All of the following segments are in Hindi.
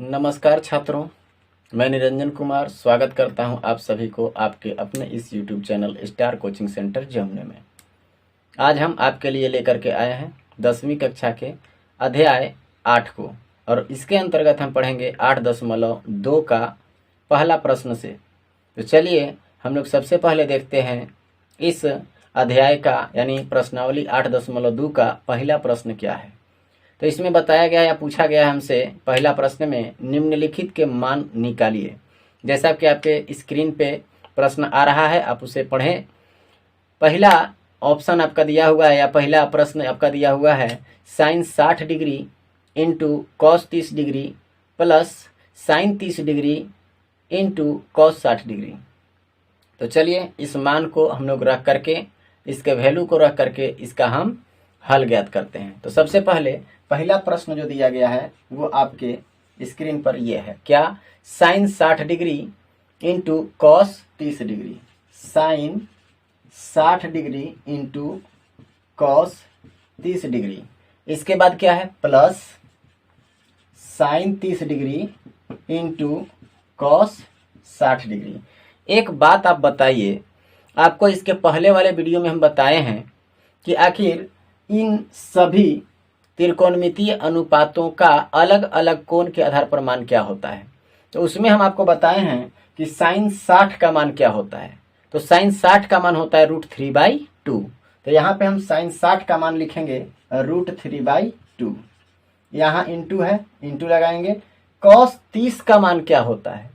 नमस्कार छात्रों, मैं निरंजन कुमार स्वागत करता हूं आप सभी को आपके अपने इस YouTube channel star coaching centre जमुने में। आज हम आपके लिए लेकर के आए हैं 10वीं कक्षा के अध्याय 8 को और इसके अंतर्गत हम पढ़ेंगे 8.2 का पहला प्रश्न से। तो चलिए हम लोग सबसे पहले देखते हैं इस अध्याय का यानी प्रश्नावली 8.2 का पहला प्रश्न क्या है। तो इसमें बताया गया या पूछा गया है हमसे पहला प्रश्न में निम्नलिखित के मान निकालिए। जैसा कि आपके स्क्रीन पे प्रश्न आ रहा है, आप उसे पढ़ें। पहला ऑप्शन आपका दिया हुआ है या पहला प्रश्न आपका दिया हुआ है sine 60 degree into cos 30 degree plus sine 30 degree into cos 60 degree. तो चलिए इस मान को हम लोग रख करके, इसके वैल्यू को रख करके इसका हम हल ज्ञात करते हैं। तो सबसे पहले पहला प्रश्न जो दिया गया है वो आपके स्क्रीन पर ये है, क्या? Sine 60 degree into cos 30 degree. Sine 60 degree into cos 30 degree. इसके बाद क्या है? Plus sine 30 degree into cos 60 degree. एक बात आप बताइए, आपको इसके पहले वाले वीडियो में हम बताए हैं कि आखिर इन सभी त्रिकोणमितीय अनुपातों का अलग अलग कोण के आधार पर मान क्या होता है। तो उसमें हम आपको बताए हैं कि साइन 60 का मान क्या होता है। तो साइन 60 का मान होता है √3/2। तो यहाँ पे हम साइन 60 का मान लिखेंगे √3/2। यहाँ इंटू है, इंटू लगाएंगे। कॉस 30 का मान क्या होता है?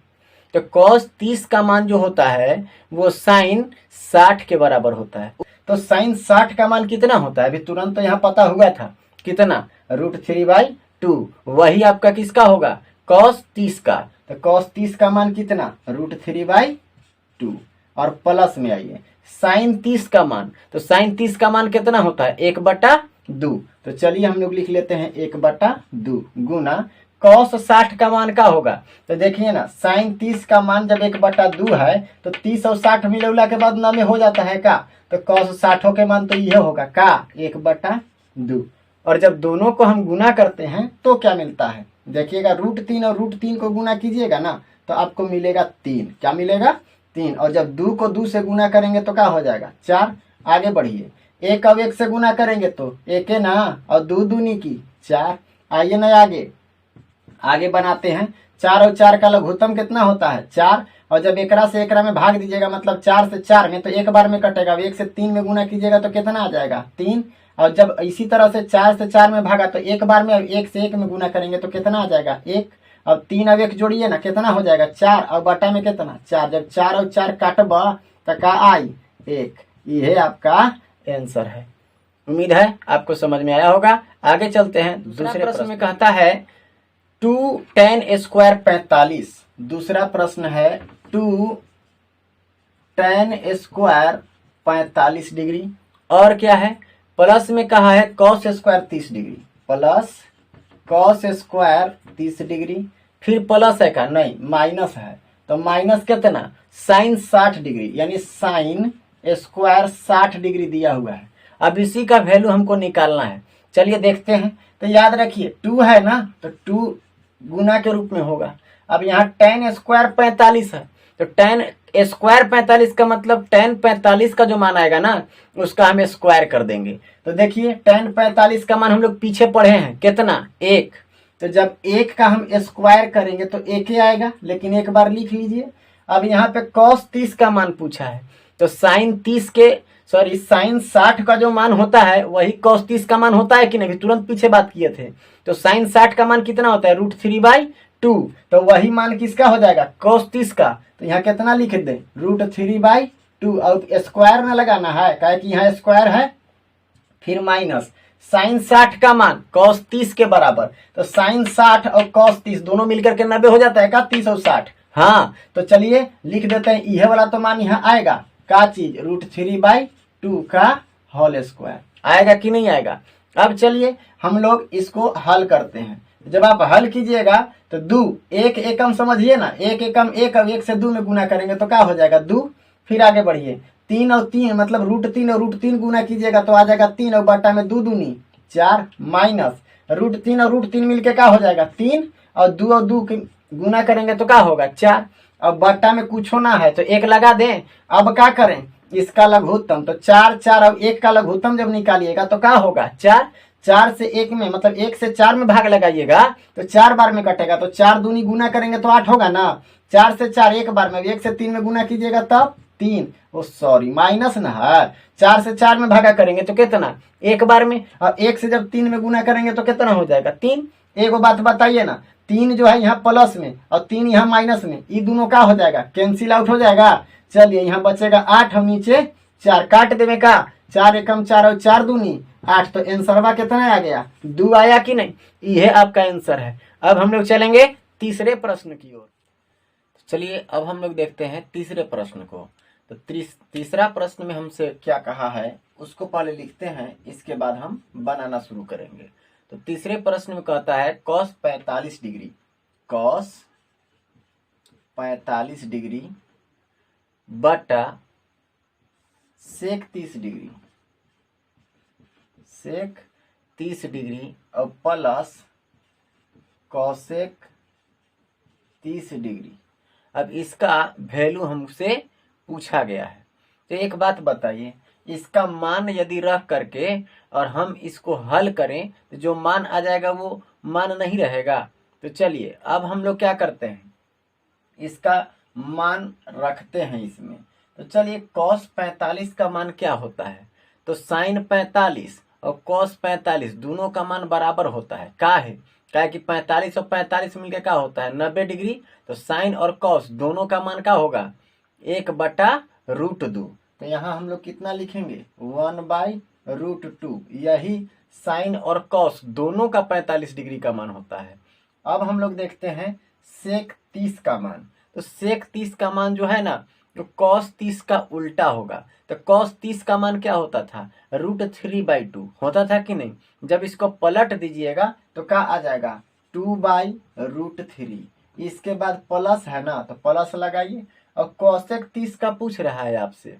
तो कॉस 30 का मान जो होता है वो साइन 60 के बराबर होता है। तो साइन 60 का मान कितना होता है? अभी तुरंत तो यहाँ पता हुआ था, कितना? √3/2। वही आपका किसका होगा? कॉस 30 का। तो कॉस 30 का मान कितना? √3/2। और प्लस में आइए साइन 30 का मान। तो साइन 30 का मान कितना होता है? 1/2। तो चलिए हम लोग लिख लेते हैं 1/2 गुना कॉस 60 का मान का होगा। तो देखिए ना, साइन 30 का मान जब 1/2 है तो 30 और 60 मिलौला के बाद 9 में हो जाता है का। तो कॉस 60 के मान तो यह होगा का 1/2। और जब दोनों को हम गुना करते हैं तो क्या मिलता है? देखिएगा, √3 और √3 को गुना कीजिएगा ना तो आपको मिलेगा 3। क्या मिलेगा? 3। और जब 2 को 2 से गुना करेंगे तो क्या हो जाएगा? 4। आगे बढ़िए, 1 और 1 से गुना करेंगे तो 1 है ना, और 2 दूनी की 4। आइए ना आगे बनाते हैं। 4 और 4 का लघुत्तम कितना होता है? 4। और जब एकरा से एकरा में भाग दीजिएगा, मतलब 4 से 4 में, तो एक बार में कटेगा। 1 से 3 में गुना कीजिएगा तो कितना आ जाएगा? 3। और जब इसी तरह से 4 से 4 में भागा तो एक बार में, 1 से 1 में गुना करेंगे तो कितना आ जाएगा? 1। अब 3 और 1 जोड़िए ना, कितना हो जाएगा? 4। और बटा में कितना? 4। जब 4 और 4 काटबा तो का आई? 1। यह आपका आंसर है। उम्मीद है आपको समझ में आया होगा। आगे चलते हैं। दूसरे प्रश्न में कहता है 2 tan² 45। दूसरा प्रश्न है 2 tan² 45 डिग्री। और क्या है? प्लस में कहा है cos² 30 degree. Plus cos² 30 degree. फिर प्लस है का? नहीं, माइनस है। तो माइनस कितना? साइन 60 डिग्री, यानी साइन स्क्वायर 60 डिग्री दिया हुआ है। अब इसी का वैल्यू हमको निकालना है। चलिए देखते हैं। तो याद रखिए 2 है ना, तो 2 गुना के रूप में होगा। अब यहाँ tan² 45 है, तो tan² 45 का मतलब tan 45 का जो मान आएगा ना उसका हम स्क्वायर कर देंगे। तो देखिए tan 45 का मान हम लोग पीछे पढ़े हैं कितना? 1। तो जब 1 का हम स्क्वायर करेंगे तो 1 ही आएगा, लेकिन एक बार लिख लीजिए। अब यहाँ पे cos 30 का मान पूछा है, तो साइन 60 का जो मान होता है वही cos 30 का मान होता है कि नहीं? तुरंत पीछे बात किए थे। तो साइन 60 का मान कितना होता है? √3/2। तो वही मान किसका हो जाएगा? cos 30 का। तो यहाँ कितना लिख दे? √3/2। और स्क्वायर ना लगाना है, काहे कि यहाँ स्क्वायर है। फिर माइनस साइन 60 का मान cos 30 के बराबर। तो साइन 60 और cos 30 दोनों मिलकर के 90 हो जाता है का? 30 और 60। हाँ, तो चलिए लिख देते हैं। यह वाला तो मान यहाँ आएगा का चीज? √3/2 का होल स्क्वायर आएगा कि नहीं आएगा? अब चलिए हम लोग इसको हल करते हैं। जब आप हल कीजिएगा तो 2 1 एकम समझिए ना, 1 एकम 1 और 1 से 2 में गुना करेंगे तो क्या हो जाएगा? 2। फिर आगे बढ़िए, 3 और 3 मतलब √3 और √3 गुना कीजिएगा तो आ जाएगा 3 और बटा में 2 दूनी 4 माइनस √3 और √3 मिलके क्या हो जाएगा? 3 और 2 और 2 के गुना करेंगे तो क्या होगा 4। अब बट्टा में कुछ होना है तो 1 लगा दें। अब क्या करें इसका लघुत्तम, तो 4 4 और 1 का लघुत्तम जब निकालिएगा तो क्या होगा 4। 4 से 1 में मतलब 1 से 4 में भाग लगाइएगा तो 4 बार में कटेगा, तो 4 दूनी गुना करेंगे तो 8 होगा ना। 4 से 4 1 बार में, 1 से 3 में गुना कीजिएगा तब 3। ओ सॉरी माइनस ना है, 4 से 4 में भागा करेंगे तो कितना 1 बार में, और 1 से जब 3 में गुना करेंगे तो कितना हो जाएगा 3। एक बात बताइए ना, 3 जो है यहाँ प्लस में और 3 यहाँ माइनस में, ये दोनों का हो जाएगा कैंसिल आउट हो जाएगा। चलिए यहाँ बचेगा 8 और नीचे 4, काट देवे का 4 एकम 4 और 4 दूनी 8, तो आंसरवा कितना आ गया 2 आया कि नहीं, ये आपका आंसर है। अब हम लोग चलेंगे तीसरे प्रश्न की ओर। चलिए अब हम लोग देखते हैं तीसरे प्रश्न को। तो तीसरा प्रश्न में हमसे क्या कहा है उसको पहले लिखते हैं, इसके बाद हम बनाना शुरू करेंगे। तो तीसरे प्रश्न में कहता है cos 45 डिग्री, cos 45 डिग्री बटा sec 30 डिग्री, sec 30 डिग्री और प्लस cosec 30 डिग्री। अब इसका वैल्यू हमसे पूछा गया है। तो एक बात बताइए, इसका मान यदि रख करके और हम इसको हल करें तो जो मान आ जाएगा वो मान नहीं रहेगा। तो चलिए अब हम लोग क्या करते हैं, इसका मान रखते हैं इसमें। तो चलिए cos 45 का मान क्या होता है, तो sin 45 और cos 45 दोनों का मान बराबर होता है। क्या है कि 45 और 45 मिलकर क्या होता है 90 डिग्री। तो साइन और कॉस दोनों का मान क्या होगा 1/√2। तो यहाँ हम लोग कितना लिखेंगे 1/√2। यही साइन और कॉस दोनों का 45 डिग्री का मान होता है। अब हम लोग देखते हैं सेक 30 का मान। तो सेक 30 का मान जो है ना तो कॉस 30 का उल्टा होगा। तो कॉस 30 का मान क्या होता था √3/2 होता था कि नहीं। जब इसको पलट दीजिएगा तो क्या आ जाएगा 2/√3। इसके बाद प्लस है ना तो प्लस लगाइए। और कॉसेक 30 का पूछ रहा है आपसे,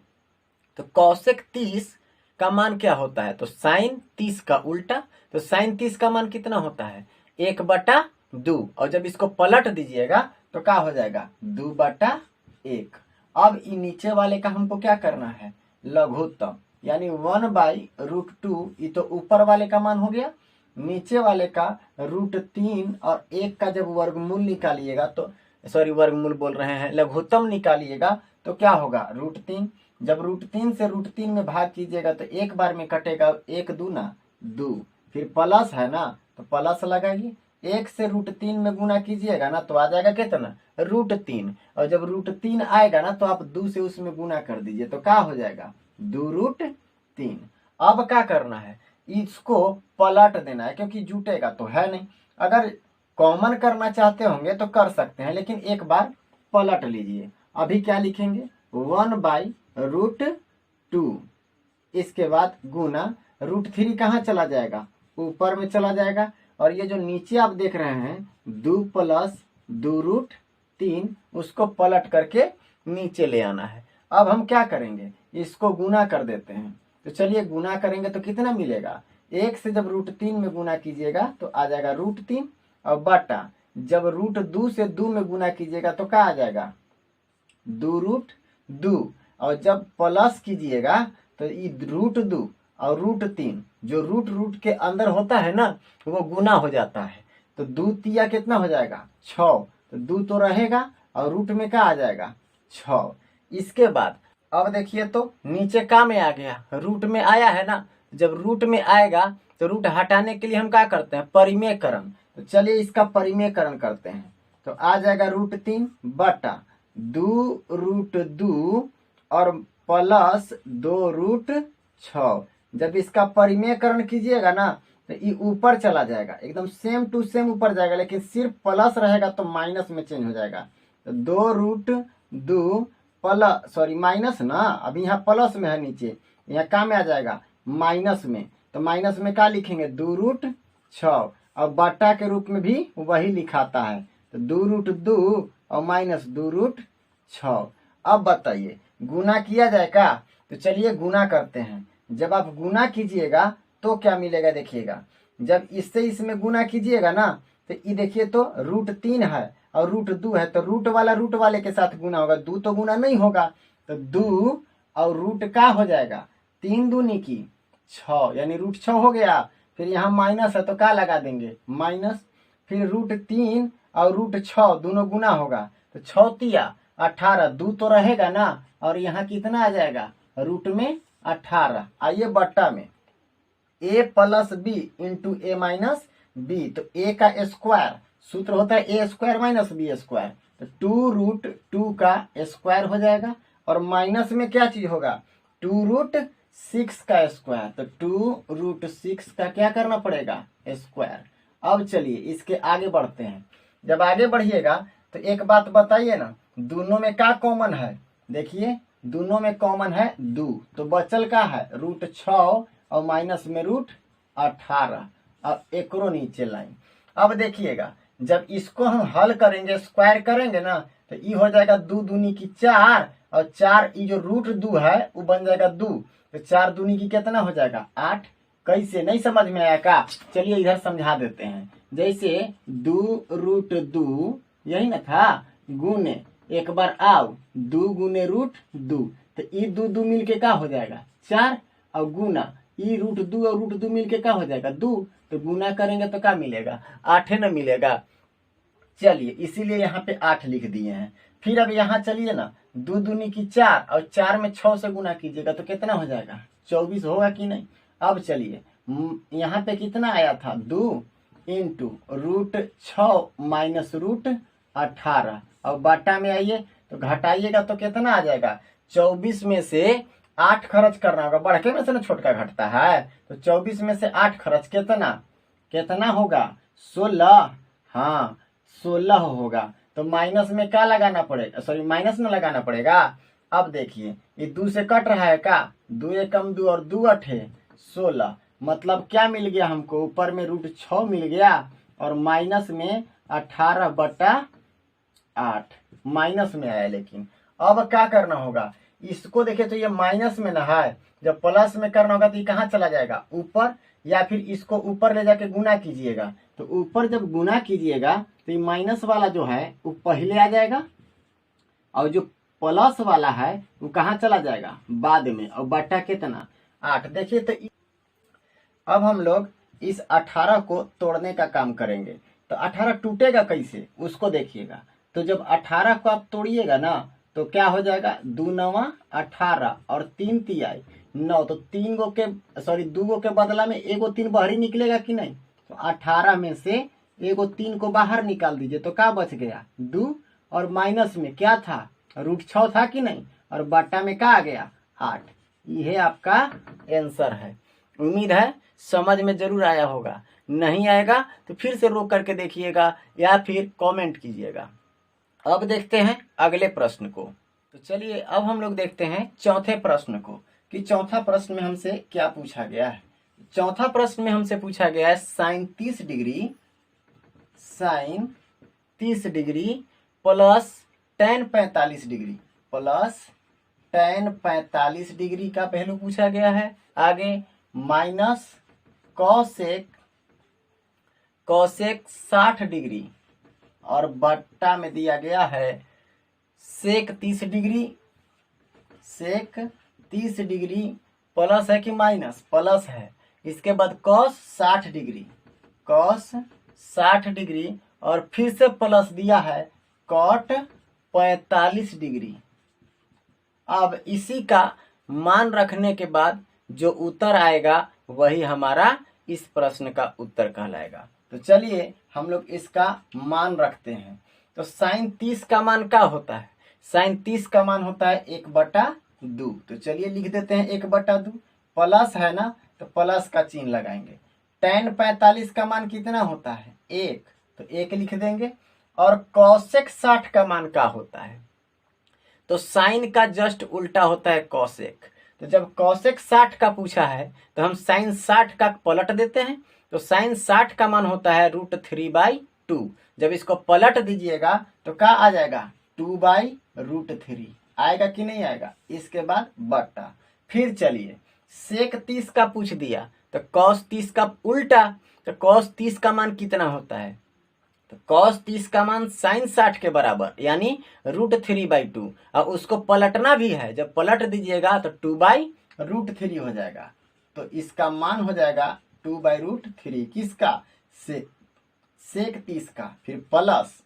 तो कॉसेक 30 का मान क्या होता है तो साइन 30 का उल्टा। तो साइन 30 का मान कितना होता है 1/2। और जब इसको पलट दीजिएगा तो क्या हो जाएगा 2/1। अब इन नीचे वाले का हमको क्या करना है लघुत्तम, यानी 1/√2। ये तो ऊपर वाले का मान हो गया, नीचे वाले का √3 और 1 का जब वर्गमूल निकालिएगा तो सॉरी वर्गमूल बोल रहे हैं लघुत्तम निकालिएगा तो क्या होगा √3। जब √3 से √3 में भाग कीजिएगा तो 1 बार में कटेगा 1 दूना 2, फिर प्लस है ना तो प्लस लगाइए। 1 से √3 में गुना कीजिएगा ना तो आ जाएगा कितना √3। और जब √3 आएगा ना तो आप 2 से उसमें गुना कर दीजिए तो क्या हो जाएगा 2√3। अब क्या करना है इसको पलट देना है, क्योंकि जुटेगा तो है नहीं। अगर कॉमन करना चाहते होंगे तो कर सकते हैं, लेकिन एक बार पलट लीजिए। अभी क्या लिखेंगे 1/√2। इसके बाद गुना √3 कहाँ चला जाएगा ऊपर में चला जाएगा। और ये जो नीचे आप देख रहे हैं 2 + 2√3 उसको पलट करके नीचे ले आना है। अब हम क्या करेंगे इसको गुना कर देते हैं। तो चलिए गुना करेंगे तो कितना मिलेगा 1 से जब √3 में गुना कीजिएगा तो आ जाएगा √3 और बटा जब √2 से 2 में गुना कीजिएगा तो क्या आ जाएगा 2√2। और जब प्लस कीजिएगा तो ये √2 और √3 जो रूट के अंदर होता है ना वो गुना हो जाता है। तो 2 तिया कितना हो जाएगा 6। तो 2 तो रहेगा और रूट में क्या आ जाएगा 6। इसके बाद अब देखिए तो नीचे का में आ गया रूट में आया है ना। जब रूट में आएगा तो रूट हटाने के लिए हम क्या करते हैं परिमेयकरण। तो चलिए इसका परिमेयकरण करते हैं तो आ जाएगा √3 बटा 2√2 और प्लस 2√6। जब इसका परिमेयकरण कीजिएगा ना तो ये ऊपर चला जाएगा एकदम सेम टू सेम ऊपर जाएगा, लेकिन सिर्फ प्लस रहेगा तो माइनस में चेंज हो जाएगा। तो 2√2 प्लस सॉरी माइनस ना, अभी यहाँ प्लस में है नीचे, यहाँ का में आ जाएगा माइनस में। तो माइनस में क्या लिखेंगे 2√6 और बटा के रूप में भी वही लिखाता है। तो 2√2 और माइनस 2√6। अब बताइए गुना किया जाए क्या। तो चलिए गुना करते हैं। जब आप गुना कीजिएगा तो क्या मिलेगा देखिएगा, जब इससे इसमें गुना कीजिएगा ना तो ये देखिए तो √3 है और √2 है, तो रूट वाला रूट वाले के साथ गुना होगा, 2 तो गुना नहीं होगा, तो 2 और रूट का हो जाएगा 3 दूनी की 6, यानी √6 हो गया। फिर यहाँ माइनस है तो क्या लगा देंगे माइनस, फिर √3 और √6 दोनों गुना होगा, तो 6 तिया 18, 2 तो रहेगा ना, और यहाँ कितना आ जाएगा रूट में 18। आइए बट्टा में a plus b into a minus b, तो a का स्क्वायर सूत्र होता है a² माइनस b², तो 2√2 का स्क्वायर हो जाएगा, और माइनस में क्या चीज होगा 2√6 का स्क्वायर, तो 2√6 का क्या करना पड़ेगा स्क्वायर। अब चलिए इसके आगे बढ़ते हैं। जब आगे बढ़िएगा तो एक बात बताइए ना, दोनों में क्या कॉमन है, देखिए दोनों में कॉमन है 2, तो बचल का है √6 और माइनस में √18। अब एक नीचे लाइन। अब देखिएगा जब इसको हम हल करेंगे स्क्वायर करेंगे ना, तो ये हो जाएगा 2 दूनी की 4, और 4 ये जो √2 है वो बन जाएगा 2, तो 4 दूनी की कितना हो जाएगा 8। कैसे, नहीं समझ में आया का, चलिए इधर समझा देते हैं। जैसे 2√2 यही ना था, गुने एक बार आओ 2 गुने √2, तो ये 2 मिलके क्या हो जाएगा 4, और गुना ये √2 और √2 मिलके क्या हो जाएगा 2, तो गुना करेंगे तो क्या मिलेगा 8 न मिलेगा। चलिए इसीलिए यहाँ पे 8 लिख दिए हैं। फिर अब यहाँ चलिए ना 2 दूनी की 4 और 4 में 6 से गुना कीजिएगा तो कितना हो जाएगा 24 होगा कि नहीं। अब चलिए यहाँ पे कितना आया था 2 इंटू √6 माइनस √18, और बाटा में आइए तो घटाइएगा तो कितना आ जाएगा 24 में से 8 खर्च करना होगा, बढ़के में से ना छोटका घटता है, तो 24 में से 8 खर्च कितना होगा 16, हाँ 16 होगा। तो माइनस में क्या लगाना पड़ेगा, सॉरी माइनस में लगाना पड़ेगा। अब देखिए ये 2 से कट रहा है का, 2 एकम 2 और 2 8 16, मतलब क्या मिल गया हमको, ऊपर में √6 मिल गया और माइनस में 18/8 माइनस में आया। लेकिन अब क्या करना होगा, इसको देखिए तो ये माइनस में ना है, जब प्लस में करना होगा तो ये कहाँ चला जाएगा ऊपर, या फिर इसको ऊपर ले जाके गुना कीजिएगा, तो ऊपर जब गुना कीजिएगा तो ये माइनस वाला जो है वो पहले आ जाएगा, और जो प्लस वाला है वो कहाँ चला जाएगा बाद में, और बटा कितना 8। देखिए तो अब हम लोग इस 18 को तोड़ने का काम करेंगे, तो 18 टूटेगा कैसे उसको देखिएगा। तो जब 18 को आप तोड़िएगा ना तो क्या हो जाएगा 2 9 18 और 3 तिया 9, तो 2 गो के बदला में एगो 3 बाहरी निकलेगा कि नहीं, तो 18 में से एगो 3 को बाहर निकाल दीजिए तो क्या बच गया 2, और माइनस में क्या था √6 था कि नहीं, और बाटा में क्या आ गया 8। यह आपका आंसर है। उम्मीद है समझ में जरूर आया होगा, नहीं आएगा तो फिर से रोक करके देखिएगा या फिर कमेंट कीजिएगा। अब देखते हैं अगले प्रश्न को। तो चलिए अब हम लोग देखते हैं चौथे प्रश्न को, कि चौथा प्रश्न में हमसे क्या पूछा गया है। चौथा प्रश्न में हमसे पूछा गया है sin 30 degree plus tan 45 degree plus tan 45 degree का पहलू पूछा गया है। आगे माइनस कॉसेक 60 डिग्री, और बट्टा में दिया गया है सेक 30 डिग्री प्लस है कि माइनस, प्लस है। इसके बाद कॉस 60 डिग्री और फिर से प्लस दिया है कॉट 45 डिग्री। अब इसी का मान रखने के बाद जो उत्तर आएगा वही हमारा इस प्रश्न का उत्तर कहलाएगा। तो चलिए हम लोग इसका मान रखते हैं। तो sin 30 का मान क्या होता है, sin 30 का मान होता है 1/2। तो चलिए लिख देते हैं 1/2, प्लस है ना तो प्लस का चिन्ह लगाएंगे। tan 45 का मान कितना होता है 1, तो 1 लिख देंगे। और cosec 60 का मान क्या होता है, तो साइन का जस्ट उल्टा होता है cosec। तो जब cosec 60 का पूछा है तो हम sin 60 का पलट देते हैं, तो sin 60 का मान होता है √3/2। जब इसको पलट दीजिएगा तो क्या आ जाएगा 2/√3 आएगा कि नहीं आएगा। इसके बाद बट्टा। फिर चलिए sec 30 का पूछ दिया तो cos 30 का उल्टा, तो cos 30 का मान कितना होता है तो cos 30 का मान sin 60 के बराबर यानी √3/2, और उसको पलटना भी है, जब पलट दीजिएगा तो 2/√3 हो जाएगा। तो इसका मान हो जाएगा 2/√3 किसका, sec 30 का। फिर प्लस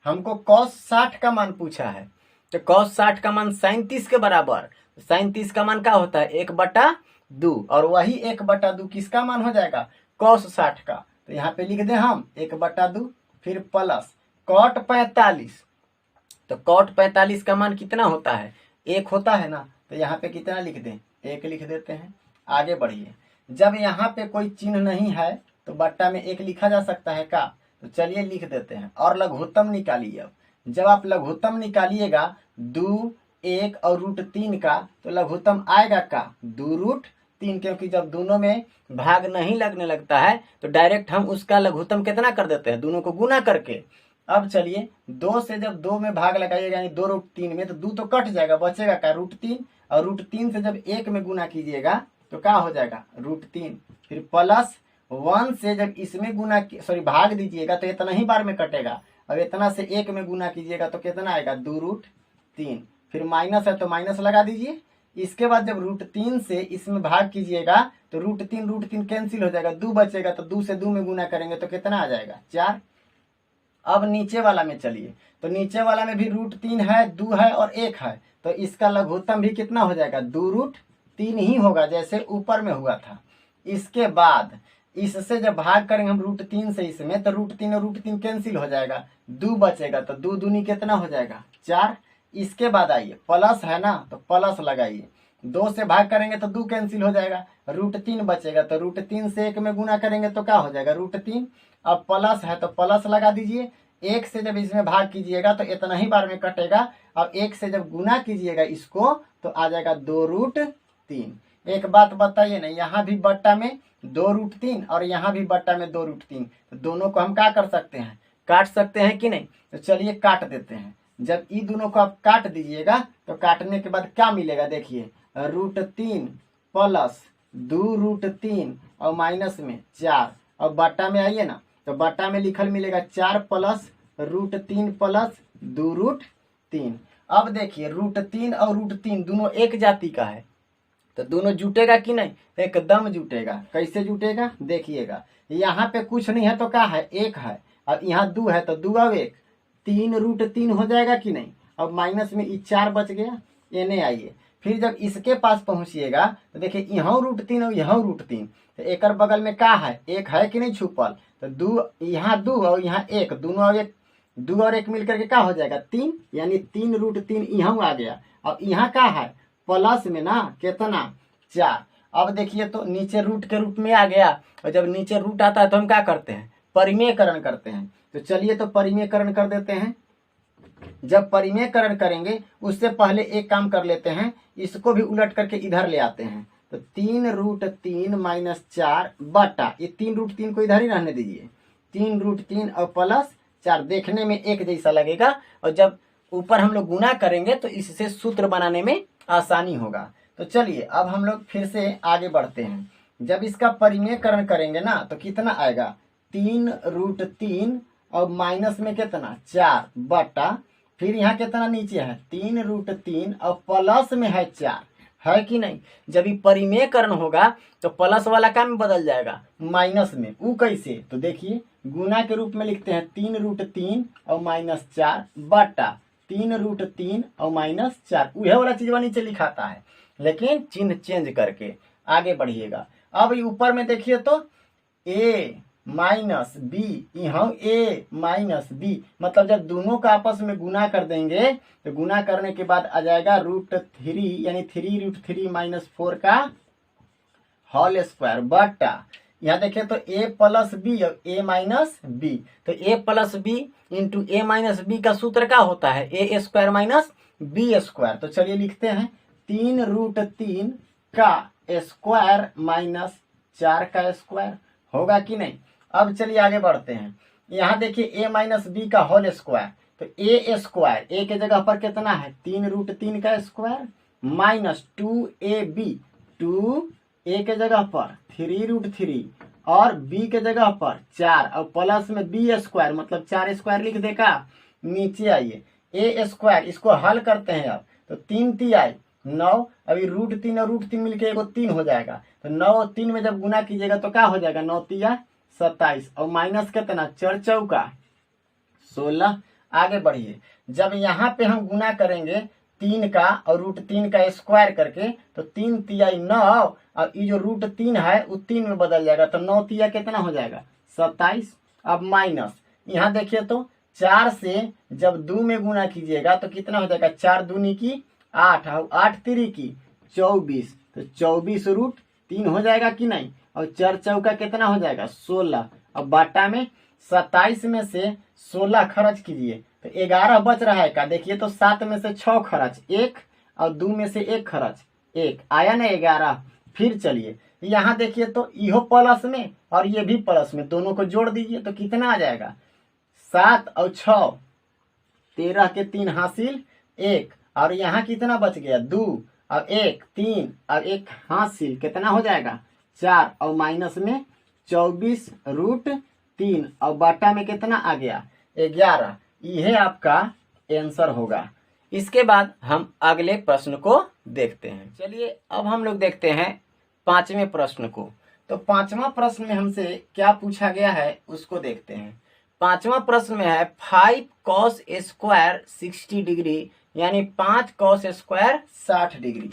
हमको cos 60 का मान पूछा है, तो cos 60 का मान sin 30 के बराबर, sin 30 का मान क्या होता है 1/2, और वही 1/2 किसका मान हो जाएगा cos 60 का। तो यहाँ पे लिख दे हम 1/2, फिर प्लस cot 45, तो cot 45 का मान कितना होता है 1 होता है ना, तो यहाँ पे कितना लिख दें 1 लिख देते हैं। आगे बढ़िए, जब यहाँ पे कोई चिन्ह नहीं है तो बट्टा में 1 लिखा जा सकता है का, तो चलिए लिख देते हैं। और लघुत्तम निकालिए। अब जब आप लघुत्तम निकालिएगा 2, 1 और √3 का, तो लघुत्तम आएगा का 2√3, क्योंकि जब दोनों में भाग नहीं लगने लगता है तो डायरेक्ट हम उसका लघुत्तम कितना कर देते हैं, दोनों को गुना करके। अब चलिए 2 से जब 2 में भाग लगाइएगा यानी 2√3 में, तो 2 तो कट जाएगा, बचेगा का √3, और √3 से जब 1 में गुना कीजिएगा तो क्या हो जाएगा √3। फिर प्लस 1 से जब इसमें गुना भाग दीजिएगा तो इतना ही बार में कटेगा, अब इतना से 1 में गुना कीजिएगा तो कितना आएगा 2√3। फिर माइनस है तो माइनस लगा दीजिए। इसके बाद जब √3 से इसमें भाग कीजिएगा तो √3 कैंसिल हो जाएगा, 2 बचेगा, तो 2 से 2 में गुना करेंगे तो कितना आ जाएगा 4। अब नीचे वाला में चलिए, तो नीचे वाला में भी √3 है, 2 है और 1 है, तो इसका लघुत्तम भी कितना हो जाएगा 2√3 ही होगा जैसे ऊपर में हुआ था। इसके बाद इससे जब भाग करेंगे हम √3 से इसमें, तो √3 और √3 कैंसिल हो जाएगा, 2 बचेगा, तो 2 दूनी कितना हो जाएगा 4। इसके बाद आइए प्लस है ना, तो प्लस लगाइए, 2 से भाग करेंगे तो 2 कैंसिल हो जाएगा, √3 बचेगा, तो √3 से 1 में गुना करेंगे तो क्या हो जाएगा √3। अब प्लस है तो प्लस लगा दीजिए, 1 से जब इसमें भाग कीजिएगा तो इतना ही बार में कटेगा, अब 1 से जब गुना कीजिएगा इसको तो आ जाएगा 2√3। एक बात बताइए ना, यहाँ भी बट्टा में 2√3 और यहाँ भी बट्टा में 2√3, तो दोनों को हम क्या कर सकते हैं काट सकते हैं कि नहीं, तो चलिए काट देते हैं। जब इन दोनों को आप काट दीजिएगा तो काटने के बाद क्या मिलेगा देखिए, √3 प्लस 2√3 और माइनस में 4, और बट्टा में आइए ना, तो बट्टा में लिखल मिलेगा 4 प्लस √3 प्लस 2√3। अब देखिए √3 और √3 दोनों एक जाति का है, तो दोनों जुटेगा कि नहीं, एकदम जुटेगा। कैसे जुटेगा देखिएगा, यहाँ पे कुछ नहीं है तो क्या है 1 है, और यहाँ 2 है तो 2 और 1 3√3 हो जाएगा कि नहीं। अब माइनस में 4 बच गया, एने आइए। फिर जब इसके पास पहुंचिएगा तो देखिए यहाँ √3 और यहाँ √3, तो एक बगल में क्या है 1 है कि नहीं छुपल, तो 2 यहाँ 2 और यहाँ 1, दोनों और 1, 2 और 1 मिलकर के क्या हो जाएगा 3, यानी 3√3 यहाँ आ गया। अब यहाँ क्या है प्लस में ना कितना 4। अब देखिए तो नीचे रूट के रूप में आ गया, और जब नीचे रूट आता है तो हम क्या करते हैं परिमेयकरण करते हैं। तो चलिए तो परिमेयकरण कर देते हैं। जब परिमेयकरण करेंगे उससे पहले एक काम कर लेते हैं, इसको भी उलट करके इधर ले आते हैं। तो 3√3 माइनस 4 बटा, ये 3√3 को इधर ही रहने दीजिए, 3√3 और प्लस 4 देखने में एक जैसा लगेगा, और जब ऊपर हम लोग गुना करेंगे तो इससे सूत्र बनाने में आसानी होगा। तो चलिए अब हम लोग फिर से आगे बढ़ते हैं। जब इसका परिमेयकरण करेंगे ना तो कितना आएगा 3√3 और माइनस में कितना 4 बटा, फिर यहाँ कितना नीचे है 3√3 और प्लस में है 4, है कि नहीं। जब ये परिमेयकरण होगा तो प्लस वाला का में बदल जाएगा माइनस में, वो कैसे, तो देखिए गुना के रूप में लिखते हैं 3√3 और माइनस 4 बटा 3√3 और माइनस 4, वह वाला चीज नीचे लिखाता है, लेकिन चिन्ह चेंज करके। आगे बढ़िएगा। अब ऊपर में देखिए तो a माइनस बी, यहाँ a माइनस बी, मतलब जब दोनों का आपस में गुना कर देंगे तो गुना करने के बाद आ जाएगा √3 यानी 3√3 माइनस 4 का होल स्क्वायर बटा, यहाँ देखिए तो a प्लस बी और a माइनस बी, तो a plus b into a minus b का सूत्र क्या होता है a square minus b square. तो चलिए लिखते हैं 3√3 का स्क्वायर माइनस 4 का स्क्वायर, होगा कि नहीं। अब चलिए आगे बढ़ते हैं। यहाँ देखिए a माइनस बी का होल स्क्वायर, तो a स्क्वायर a के जगह पर कितना है 3√3 का स्क्वायर माइनस 2ab, 2a के जगह पर 3√3 और बी के जगह पर 4 और प्लस में बी स्क्वायर मतलब 4 स्क्वायर लिख देगा। नीचे आइए ए स्क्वायर, इसको हल करते हैं अब। तो 3 तिहाई 9, अभी √3 और √3 मिलके एगो 3 हो जाएगा। तो 9 और 3 में जब गुना कीजिएगा तो क्या हो जाएगा, 9 तिया 27 और माइनस कितना 4 चौका 16। आगे बढ़िए, जब यहाँ पे हम गुना करेंगे 3 का और √3 का स्क्वायर करके तो 3 तिहाई 9 और ये जो √3 है वो 3 में बदल जाएगा। तो 9 तिया कितना हो जाएगा 27। अब माइनस यहाँ देखिए तो 4 से जब 2 में गुना कीजिएगा तो कितना हो जाएगा, 4 दूनी की 8 और 8 तिरी की 24। तो 24 √3 हो जाएगा कि नहीं, और 4 चौका कितना हो जाएगा 16। अब बाटा में 27 में से 16 खर्च कीजिए तो 11 बच रहा है का, देखिए तो 7 में से 6 खर्च 1 और 2 में से 1 खर्च 1 आया ना 11। फिर चलिए यहाँ देखिए तो इहो प्लस में और ये भी प्लस में, दोनों को जोड़ दीजिए तो कितना आ जाएगा 7 और 6 13 के 3 हासिल 1 और यहाँ कितना बच गया 2 और 1 3 और 1 हासिल कितना हो जाएगा 4 और माइनस में 24 √3 और बाटा में कितना आ गया 11। यह आपका आंसर होगा। इसके बाद हम अगले प्रश्न को देखते हैं। चलिए अब हम लोग देखते हैं 5वें प्रश्न को। तो 5वां प्रश्न में हमसे क्या पूछा गया है उसको देखते हैं। 5वां प्रश्न में है 5 cos स्क्वायर 60 डिग्री, यानी 5 cos square 60 degree.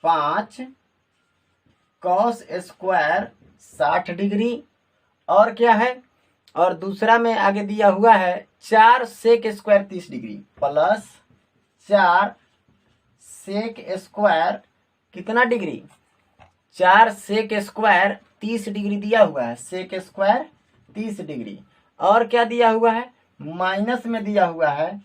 5 cos square 60 degree और क्या है, और दूसरा में आगे दिया हुआ है 4 sec square 30 degree plus 4 sec square कितना डिग्री, 4 sec स्क्वायर 30 डिग्री दिया हुआ है, sec स्क्वायर 30 डिग्री। और क्या दिया हुआ है, माइनस में दिया हुआ है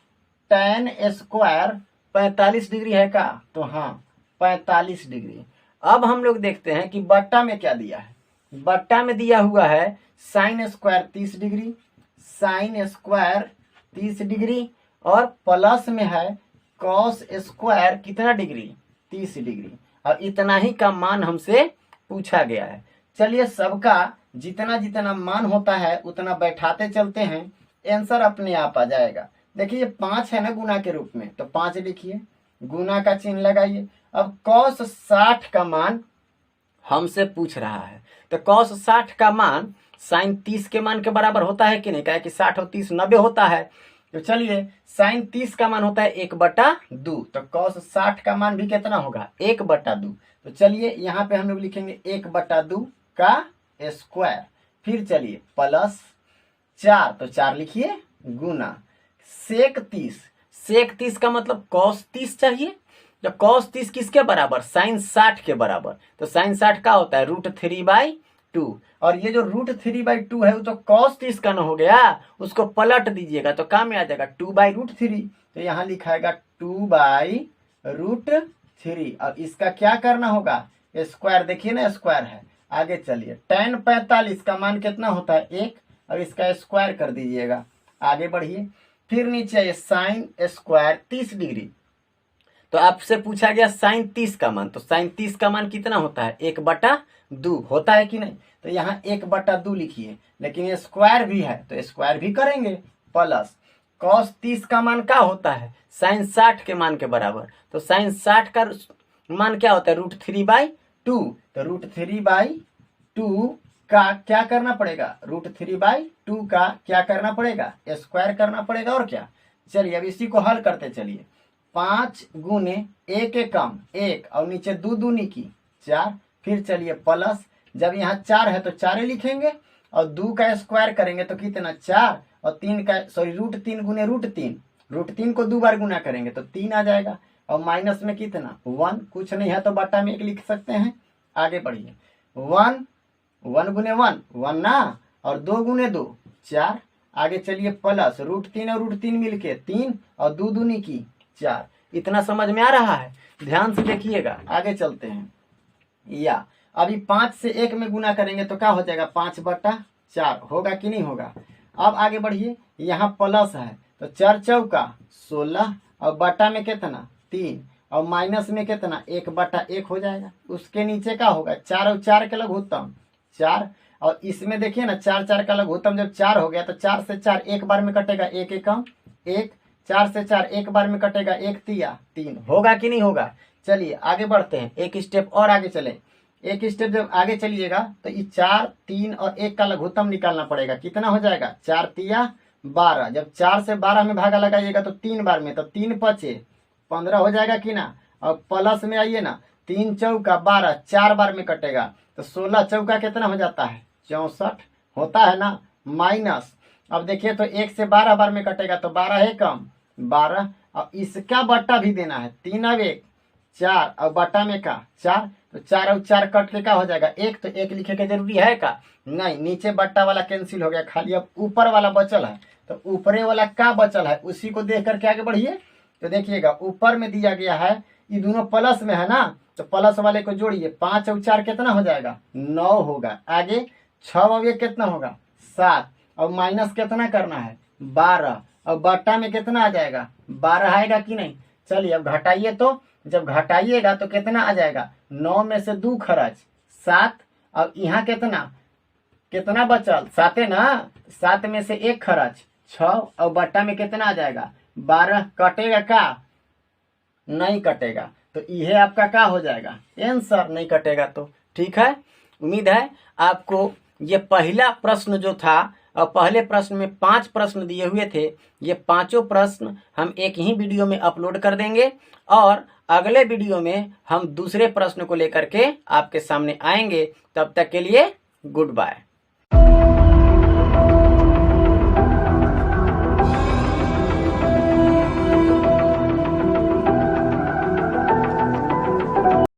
tan स्क्वायर 45 डिग्री है का, तो हाँ 45 डिग्री। अब हम लोग देखते हैं कि बट्टा में क्या दिया है। बट्टा में दिया हुआ है sin square 30 degree, sin square 30 degree और प्लस में है cos स्क्वायर कितना डिग्री 30 डिग्री, और इतना ही का मान हमसे पूछा गया है। चलिए सबका जितना जितना मान होता है उतना बैठाते चलते हैं, आंसर अपने आप आ जाएगा। देखिए 5 है ना गुना के रूप में, तो 5 लिखिए, गुना का चिन्ह लगाइए। अब cos 60 का मान हमसे पूछ रहा है, तो cos 60 का मान sin 30 के मान के बराबर होता है कि नहीं, कहे कि 60 और 30 90 होता है। तो चलिए sin 30 का मान होता है 1/2, तो cos 60 का मान भी कितना होगा 1/2। तो चलिए यहाँ पे हम लोग लिखेंगे 1/2 का स्क्वायर। फिर चलिए प्लस 4, तो 4 लिखिए गुना sec 30 का मतलब cos 30 चाहिए। जब cos 30 किसके बराबर, sin 60 के बराबर, तो sin 60 का होता है √3/2, और ये जो √3/2 है वो तो cos 30 का न हो गया, उसको पलट दीजिएगा तो काम में आ जाएगा 2/√3। तो यहाँ लिखाएगा 2/√3 और इसका क्या करना होगा स्क्वायर, देखिए ना स्क्वायर है। आगे चलिए tan 45 का मान कितना होता है 1 और इसका स्क्वायर कर दीजिएगा। आगे बढ़िए, फिर नीचे आइए sin स्क्वायर 30 डिग्री। तो आपसे पूछा गया sin 30 का मान, तो sin 30 का मान कितना होता है 1/2 होता है कि नहीं, तो यहाँ 1/2 लिखिए, लेकिन ये स्क्वायर भी है तो स्क्वायर भी करेंगे। प्लस cos 30 का मान क्या होता है sin 60 के मान के बराबर, तो sin 60 का मान क्या होता है √3/2, तो √3/2 का क्या करना पड़ेगा, √3/2 का क्या करना पड़ेगा स्क्वायर करना पड़ेगा। और क्या, चलिए अब इसी को हल करते चलिए। 5 गुने 1 कम 1 और नीचे 2 दूनी की 4। फिर चलिए प्लस, जब यहाँ 4 है तो 4 लिखेंगे और 2 का स्क्वायर करेंगे तो कितना 4 और 3 का √3 गुने √3 को 2 बार गुना करेंगे तो 3 आ जाएगा, और माइनस में कितना 1, कुछ नहीं है तो बटा में 1 लिख सकते हैं। आगे बढ़िए 1 गुने 1 ना, और 2 गुने 2 4। आगे चलिए प्लस √3 और √3 मिलके 3 और 2 दूनी की 4। इतना समझ में आ रहा है, ध्यान से देखिएगा। आगे चलते हैं, या अभी 5 से 1 में गुना करेंगे तो क्या हो जाएगा 5/4 होगा कि नहीं होगा। अब आगे बढ़िए, यहाँ प्लस है तो 4 चौका 16 और बटा में कितना 3 और माइनस में कितना 1/1 हो जाएगा। उसके नीचे क्या होगा 4 और 4 के लघुत्तम 4, और इसमें देखिए ना 4 4 का लघुत्तम जब 4 हो गया तो 4 से 4 एक बार में कटेगा, एक एकम एक, 4 से 4 एक बार में कटेगा, एक तिया 3, होगा कि नहीं होगा। चलिए आगे बढ़ते हैं, एक स्टेप और आगे चले। एक स्टेप जब आगे चलिएगा तो ये 4 3 और 1 का लघुत्तम निकालना पड़ेगा। कितना हो जाएगा, 4 तिया 12। जब 4 से 12 में भागा लगाइएगा तो 3 बार में, तो 3 पचे 15 हो जाएगा कि ना। और प्लस में आइए ना, 3 चौका 12, 4 बार में कटेगा तो 16 चौका कितना हो जाता है, 64 होता है ना। माइनस, अब देखिए तो 1 से 12 बार में कटेगा तो 12 है कम 12। अब इसका बट्टा भी देना है, 3 अब 1 4 और बट्टा में का 4, तो 4 और 4 कट के का हो जाएगा 1, तो 1 लिखे के जरूरी है का नहीं। नीचे बट्टा वाला कैंसिल हो गया, खाली अब ऊपर वाला बचल है, तो ऊपरे वाला का बचल है उसी को देख करके आगे बढ़िए। तो देखिएगा ऊपर में दिया गया है, ये दोनों प्लस में है ना, तो प्लस वाले को जोड़िए, 5 और 4 कितना हो जाएगा 9 होगा। आगे 6 और 1 कितना होगा 7, और माइनस कितना करना है 12, और बट्टा में कितना आ जाएगा 12 आएगा कि नहीं। चलिए अब घटाइए, तो जब घटाइएगा तो कितना आ जाएगा, 9 में से 2 खर्च 7, और यहाँ कितना बचल 7 है ना, 7 में से 1 खर्च 6, और बट्टा में कितना आ जाएगा 12। कटेगा का नहीं कटेगा, तो यह आपका क्या हो जाएगा आंसर, नहीं कटेगा तो ठीक है। उम्मीद है आपको ये पहला प्रश्न जो था, और पहले प्रश्न में 5 प्रश्न दिए हुए थे, ये पांचों प्रश्न हम एक ही वीडियो में अपलोड कर देंगे, और अगले वीडियो में हम दूसरे प्रश्न को लेकर के आपके सामने आएंगे। तब तक के लिए गुड बाय।